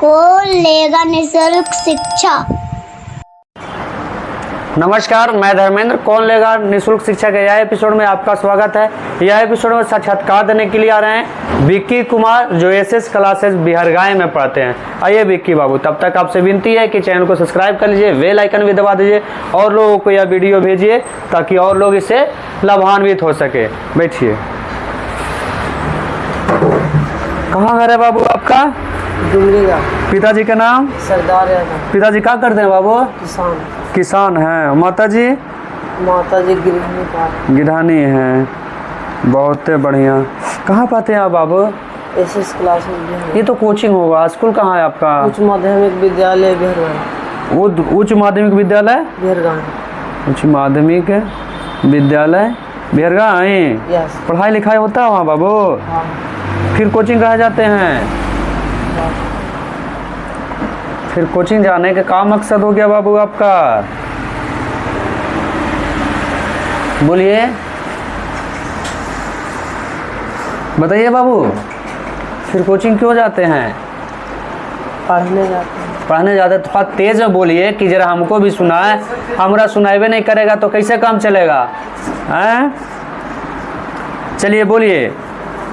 कौन लेगा निःशुल्क शिक्षा। नमस्कार, मैं धर्मेंद्र। कौन लेगा निःशुल्क शिक्षा के यह एपिसोड में आपका स्वागत है। यह एपिसोड में साक्षात्कार देने के लिए आ रहे हैं विक्की कुमार, जो एसएस क्लासेस बिहारगांव में पढ़ते हैं। आइए विक्की बाबू, तब तक आपसे विनती है कि चैनल को सब्सक्राइब कर लीजिए, बेल आइकन भी दबा दीजिए और लोगों को यह वीडियो भेजिए ताकि और लोग इससे लाभान्वित हो सके। बैठिए। कहाँ घर है बाबू आपका? पिताजी का नाम? सरदार यादव। पिताजी क्या करते हैं बाबू? किसान हैं। माताजी? माताजी गिरहानी हैं। बहुत बढ़िया। कहाँ पढ़ते हैं आप बाबू? एसएस क्लास में। ये तो कोचिंग होगा। स्कूल कहाँ है आपका? उच्च माध्यमिक विद्यालय बिहारगांव। उच्च माध्यमिक विद्यालय बिहारगांव। उच्च माध्यमिक विद्यालय बिहारगांव। यस। पढ़ाई लिखाई होता है वहाँ बाबू? हाँ। फिर कोचिंग कहाँ जाते हैं? फिर कोचिंग जाने का क्या मकसद हो गया बाबू आपका? बोलिए, बताइए बाबू। फिर कोचिंग क्यों जाते हैं? पढ़ने जाते हैं। पढ़ने जाते हैं। थोड़ा तेज में बोलिए कि जरा हमको भी सुनाए। हमरा सुनाइबे नहीं करेगा तो कैसे काम चलेगा? हैं? चलिए बोलिए,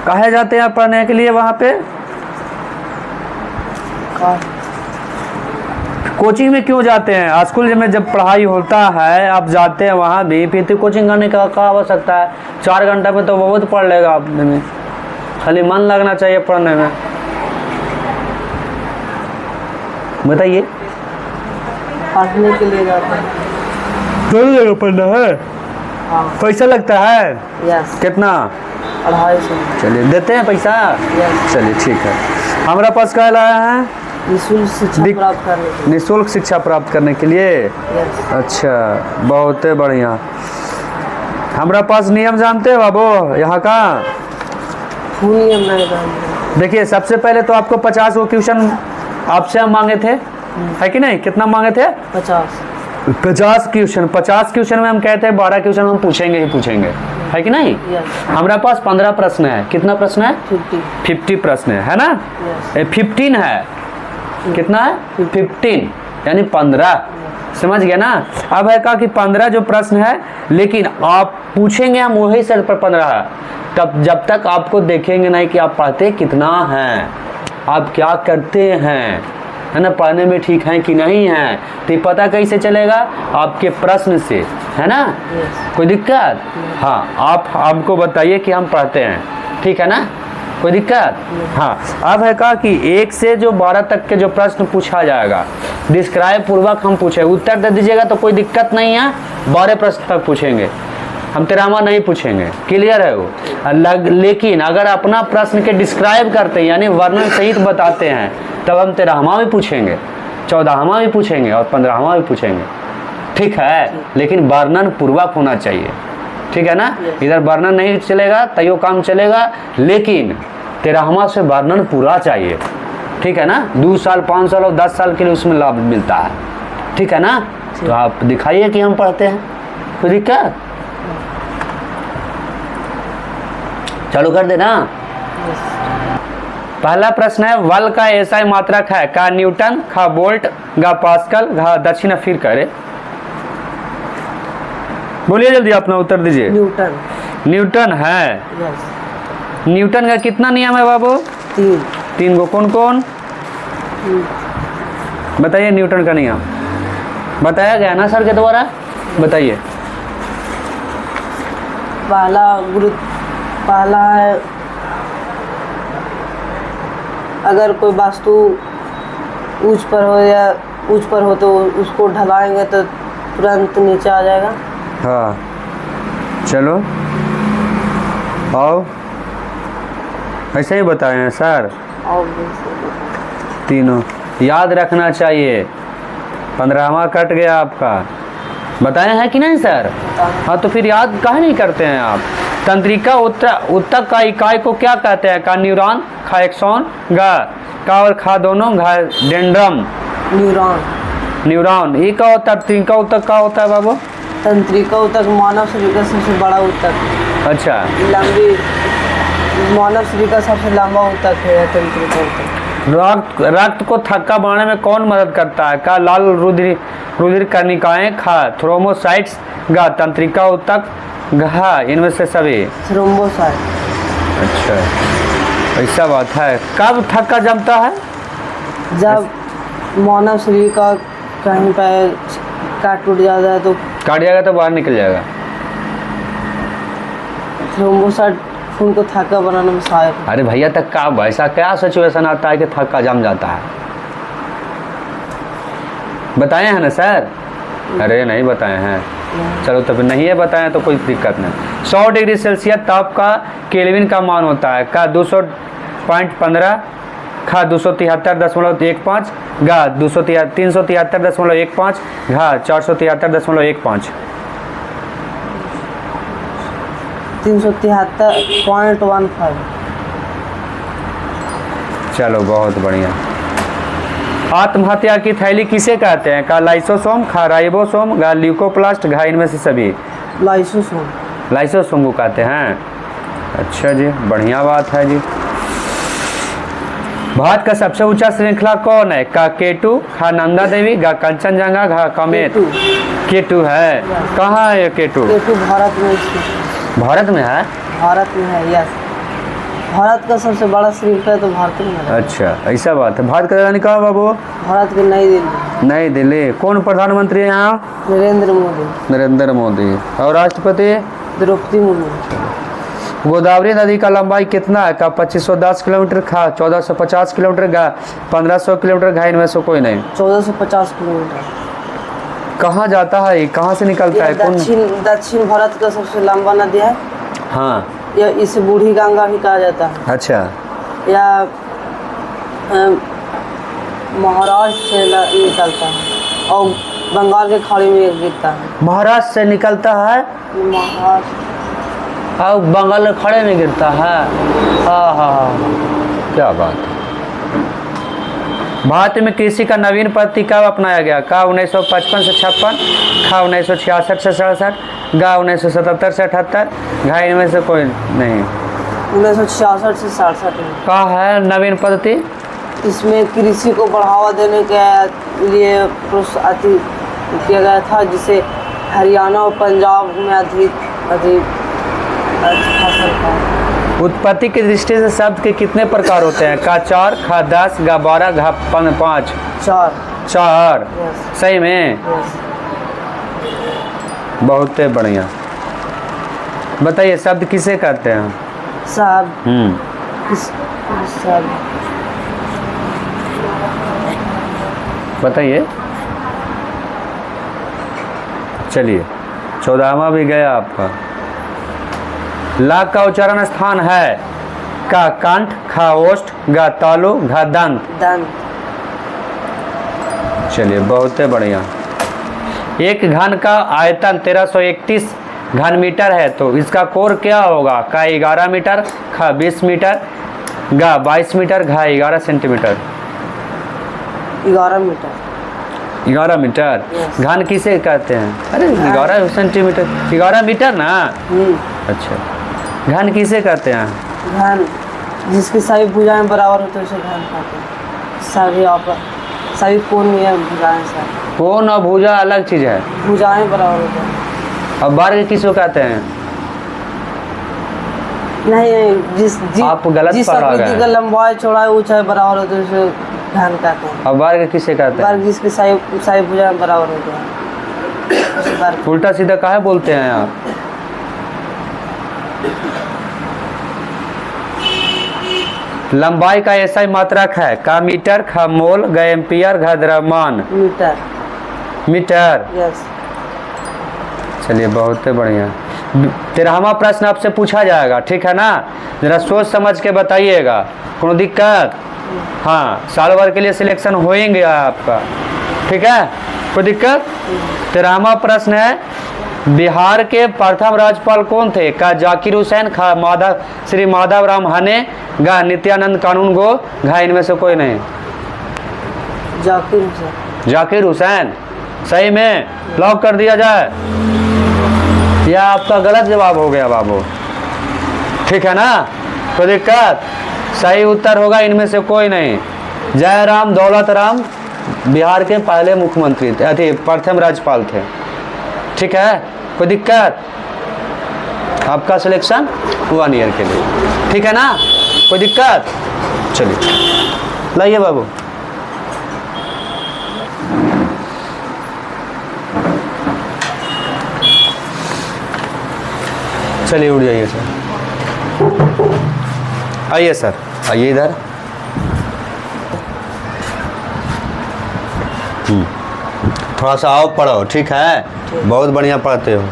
कहाँ जाते हैं पढ़ने के लिए वहाँ पे? कोचिंग में क्यों जाते हैं? स्कूल में जब पढ़ाई होता है आप जाते हैं वहाँ भी, फिर तो कोचिंग करने का क्या आवश्यकता है? 4 घंटा में तो बहुत पढ़ लेगा आपने में। खाली मन लगना चाहिए पढ़ने में। बताइए। पढ़ने के लिए जाते हैं। दोनों जगह पढ़ना है? हाँ। पैसा लगता है? यस। कितना? 250। चलिए, देते हैं पैसा? यस। चलिए ठीक है। हमारा पास क्या लाया है? निःशुल्क शिक्षा प्राप्त करने के लिए। निःशुल्क शिक्षा प्राप्त करने के लिए। यस। अच्छा, बहुत बढ़िया। हमारा पास नियम जानते हैं बाबू यहाँ का? नियम नहीं जानते। देखिए, सबसे पहले तो आपको 50 वो क्वेश्चन आपसे हम मांगे थे, है कि नहीं? कितना मांगे थे? 50 क्वेश्चन। 50 क्वेश्चन में हम कहते हैं 12 क्वेश्चन हम पूछेंगे ही पूछेंगे, है कि नहीं? हमारा पास 15 प्रश्न है। कितना प्रश्न है? 50 प्रश्न है ना? 15 है। कितना है? 15 यानी 15। समझ गया ना? अब है कहा कि 15 जो प्रश्न है, लेकिन आप पूछेंगे हम वही सर पर 15 है। तब जब तक आपको देखेंगे नहीं कि आप पढ़ते कितना हैं, आप क्या करते हैं, है ना, पढ़ने में ठीक हैं कि नहीं हैं, तो ये पता कैसे चलेगा? आपके प्रश्न से, है ना? कोई दिक्कत? हाँ, आप हमको बताइए कि हम पढ़ते हैं, ठीक है ना? कोई दिक्कत? हाँ। अब है कहा कि 1 से जो 12 तक के जो प्रश्न पूछा जाएगा, डिस्क्राइब पूर्वक हम पूछे, उत्तर दे दीजिएगा तो कोई दिक्कत नहीं है। 12 प्रश्न तक पूछेंगे हम, तेरामा नहीं पूछेंगे। क्लियर है वो? लेकिन अगर अपना प्रश्न के डिस्क्राइब करते हैं यानी वर्णन सहित बताते हैं, तब हम 13वां भी पूछेंगे, 14वां भी पूछेंगे और 15वां भी पूछेंगे। ठीक है? लेकिन वर्णन पूर्वक होना चाहिए, ठीक है ना? इधर वर्णन नहीं चलेगा तो यो काम चलेगा, लेकिन 13वां से वर्णन पूरा चाहिए, ठीक है ना? 2 साल 5 साल और 10 साल के लिए उसमें लाभ मिलता है, ठीक है ना? तो आप दिखाइए कि हम पढ़ते हैं। कोई दिक्कत? चालू कर देना। पहला प्रश्न है, बल का ऐसा मात्रक है का न्यूटन, खा वोल्ट, गा पास्कल, घा दक्षिण। फिर करे, बोलिए जल्दी, अपना उत्तर दीजिए। न्यूटन है। यस। न्यूटन का कितना नियम है बाबू? 3 गो। कौन कौन? बताइए न्यूटन का नियम। बताया गया ना सर के द्वारा? बताइए। पहला है, अगर कोई वस्तु ऊंच पर हो तो उसको ढलाएंगे तो तुरंत नीचे आ जाएगा। हाँ, चलो आओ, ऐसे ही बताए हैं सर। तीनों याद रखना चाहिए। 15वां कट गया आपका। बताए हैं कि नहीं सर? हाँ, तो फिर याद काहे नहीं करते हैं आप? तंत्रिका उत्तक का इकाई को क्या कहते हैं? का न्यूरॉन, खा एक्सॉन, का और खा दोनों, घा डेंड्रम। न्यूरॉन। ये क्या होता है? तंत्रिका उत्तक का होता है बाबू? तंत्रिका ऊतक मानव शरीर का सबसे बड़ा ऊतक। अच्छा। लंबी मानव शरीर का सबसे लंबा ऊतक है तंत्रिका ऊतक। रक्त को थक्का बढ़ाने में कौन मदद करता है? का लाल रुधिर कणिकाएं, खा थ्रोम्बोसाइट्स, गा तंत्रिका ऊतक, घा इनमें से सभी। थ्रोम्बोसाइट। अच्छा, ऐसा बात है। कब थक्का जमता है? जब मानव शरीर का कहीं पे काट टूट जाता है तो काट जाएगा तो बाहर निकल जाएगा। थ्रोम्बोसाइट खून को थक्का बनाने में सहायक है। अरे भैया, तक का ऐसा क्या सिचुएशन आता है कि थक्का जम जाता है? बताए हैं ना सर? अरे नहीं बताए हैं। चलो तो फिर नहीं है बताएं तो कोई दिक्कत नहीं। 100 डिग्री सेल्सियस ताप का केल्विन का मान होता है? का 200.15, खा 273.15, गा 373.15, घा 473.15। 373.15। चलो बहुत बढ़िया। आत्महत्या की थैली किसे कहते हैं? का लाइसोसोम, खा राइबोसोम, गा ल्यूकोप्लास्ट, घा इनमें से सभी। लाइसोसोम। लाइसोसोम को कहते हैं। अच्छा जी, बढ़िया बात है जी। भारत का सबसे ऊंचा श्रृंखला कौन है? का केटू, खा नंदा देवी, गा कंचनजंगा, घा कमेत। केटू है। कहाँ है ये केटू? केटू भारत में स्थित। भारत में है? भारत में है, यस। भारत का सबसे बड़ा श्रृंखला तो भारत में है। अच्छा, ऐसा बात है। भारत का राजधानी कहाँ बाबू? भारत की नई दिल्ली। नई दिल्ली। कौन प्रधानमंत्री है यहाँ? नरेंद्र मोदी। नरेंद्र मोदी। और राष्ट्रपति? द्रौपदी मुर्मू। गोदावरी नदी का लंबाई कितना है? का 2510 किलोमीटर, खा 1450 किलोमीटर, गा 1500 किलोमीटर, घा इनमें से कोई नहीं। 1450 किलोमीटर। कहाँ जाता है? कहाँ से निकलता है? कौन? दक्षिण भारत का सबसे लंबा नदी है। हाँ। या इसे बूढ़ी गंगा भी कहा जाता है। अच्छा। या महाराष्ट्र से निकलता है और बंगाल के खाड़ी में गिरता है। महाराष्ट्र से निकलता है महाराष्ट्र और बंगाल के खाड़ी में गिरता है। हाँ हाँ हाँ, क्या बात है। भारत में कृषि का नवीन पद्धति कब अपनाया गया? का 1955 से 56, खा 1966 से 67, गा 1977 से 78, घा इनमें से कोई नहीं। 1966 से 67 में। का है नवीन पद्धति? इसमें कृषि को बढ़ावा देने के लिए प्रोत्साहित किया गया था, जिसे हरियाणा और पंजाब में अधिक फसल का। उत्पत्ति की दृष्टि से शब्द के कितने प्रकार होते हैं? का 4, खा 10, गा 12, घा 5। 4। यस। सही में? यस। बहुत बढ़िया। बताइए शब्द किसे कहते हैं? सब सब बताइए। चलिए, 14वां भी गया आपका। लाग का उच्चारण स्थान है? का कंठ, खा ओष्ठ, गा तालु, घा दंत। दंत। चलिए बहुत बढ़िया। एक घन का आयतन 1331 घन मीटर है, तो इसका कोर क्या होगा? का 11 मीटर, खा 20 मीटर, गा 22 मीटर, घा 11 सेंटीमीटर। 11 मीटर। 11 मीटर। Yes. घन किसे कहते हैं? अरे 11 सेंटीमीटर, 11 मीटर ना। अच्छा, घन किसे कहते हैं? घन जिसकी सभी भुजाएं बराबर होते हैं उसे घन कहते हैं। सभी कोण में भुजाएं सब। कोण और भुजा अलग चीज है। भुजाएं बराबर होते हैं। अब वर्ग किसको कहते हैं? नहीं, आप गलत जिस पढ़ा आकृति गए। का लंबाई चौड़ाई ऊंचाई बराबर होते हैं उसे घन कहते हैं। अब वर्ग किसे कहते हैं? वर्ग जिसकी सभी भुजाएं बराबर होते हैं उसे वर्ग। उल्टा सीधा काहे बोलते हैं आप? लंबाई का ऐसा ही मात्रक है? का मीटर, खा मोल, ग एम्पियर, घा द्रव्यमान। मीटर। मीटर। यस। चलिए बहुत बढ़िया। 13वां प्रश्न आपसे पूछा जाएगा, ठीक है ना? जरा सोच समझ के बताइएगा। कोई दिक्कत? हाँ, साल भर के लिए सिलेक्शन होएंगे आपका, ठीक है? कोई दिक्कत? 13वां प्रश्न है, बिहार के प्रथम राज्यपाल कौन थे? का जाकिर हुसैन, खा श्री माधव राम हने, गा नित्यानंद कानून गो, घा इनमें से कोई नहीं। जाकिर हुसैन। जाकिर हुसैन। सही में? लॉक कर दिया जाए? यह आपका गलत जवाब हो गया बाबू, ठीक है ना? कोई दिक्कत? सही उत्तर होगा इनमें से कोई नहीं। जयराम दौलत राम बिहार के पहले मुख्यमंत्री थे, अरे प्रथम राज्यपाल थे। ठीक है, कोई दिक्कत? आपका सिलेक्शन 1 ईयर के लिए, ठीक है ना? कोई दिक्कत? चलिए लाइए बाबू। चलिए उठ जाइए सर, आइए सर, आइए इधर। थोड़ा सा आओ, पढ़ो, ठीक है? बहुत बढ़िया पढ़ते हो।